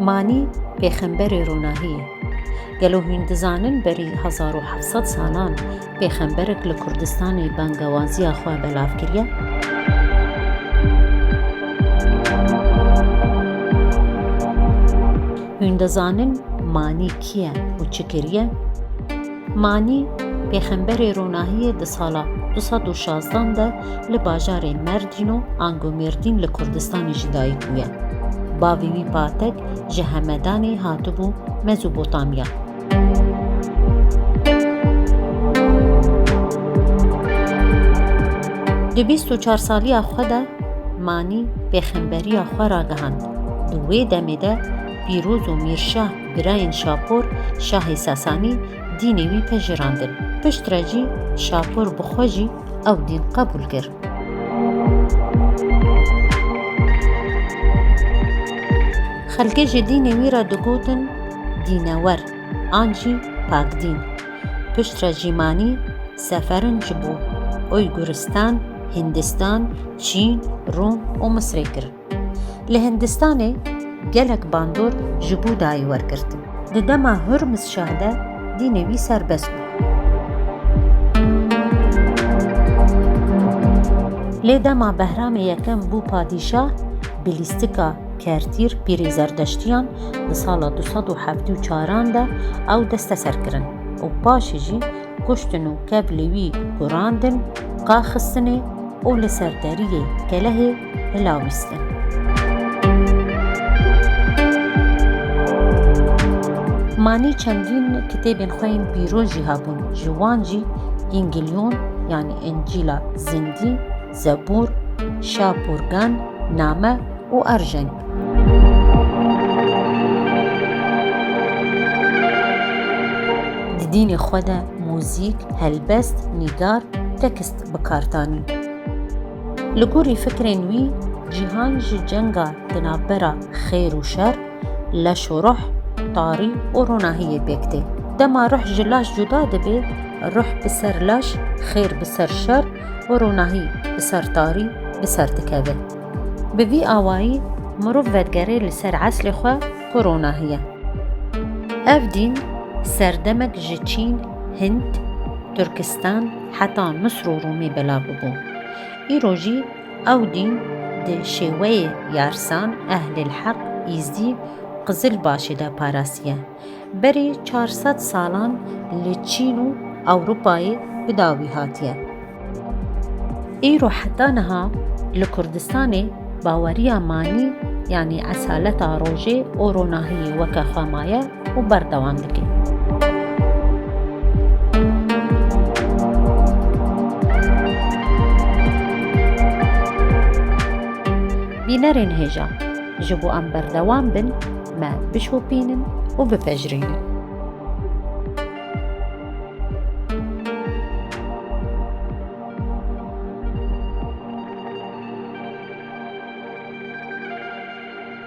مانی پێخەمبەرێ ڕۆناهیە. گەلو هێندزانن بەری 1700 ساڵان پێخەمبەرێک لە کوردستانی بانگەوازیە خوا بەلاف کردە. هێندزانن مانی کیە و چ کردە؟ مانی پێخەمبەرێ ڕۆناهیە دە ساڵا 2016 دا لە باژارێ مەردین و ئانگۆمێردین لە کوردستانی ژدایک بووە. باوی وی پاتەک ji Hemedanê hatibû Mezopotamiya. Di 24 saliya xwe de Manî pêxemberiya xwe ragihand. Di wê demê de Pîroz û Mîrşah birayên Şapor Şahê Sasanî dînê wî pejirandin. Pişt re jî Şapor bi xwe jî ew dîn qebûl kir. Xelkê ji dînê wî re digotin dînewer an jî pakdîn. Pişt re jî Manî seferin ji bo Uyguristan, Hindistan, Çîn, Rom û Misrê kirin. Li Hindistanê gelek bandor ji Budayê wergirtin. Di dema Hurmizşah de dînê wî serbest bû. Lê dema Behramê yekem bû padîşah bi lîstika Kertîr Pîrê Zerdeştiyan di sala 274 de ew desteser kirin û paşê jî kuştin û kevlê wî gurandin, qaxistinê û li ser deriyê kelehê hilawîstin. Manî çendîn kitêbên xwe yên pîroz jî hebûn, ji wan jî İngilyon yani İncîla Zindî, Zebûr, Şapurgan, Name û Erjeng. Di dînê xwe de mûzîk, helbest, nîgar, tekst bikardanîn. Li gorî fikrên wî cîhan ji cenga di navbera xêr û şer, leş û ruh, tarî û ronahiyê pêk tê. Dema ruh ji laş cuda dibe, ruh bi ser laş, xêr bi ser şer û ronahî bi ser tarî bi ser dikeve. Bi vî awayî mirov vedgerê li ser eslê xwe ku ronahî ye. Ev dîn serdemek ji Çîn, Hind, Türkistan heta Misr û Romê belav bibû. Îro jî ew dîn di şêweyê yarsan ehlil heq îzdî Qizilbaşê de parasiye. Berê 400 salan li Çîn û Ewropayê bi dawî hatiye. Îro heta niha li Kurdistanê baweriya Manî yani esaleta rojê û ronahiyê weke xwe maye û berdewam dike. Bînerên hêja ji bo em berdewam bin me bişopînin û bipejirînin.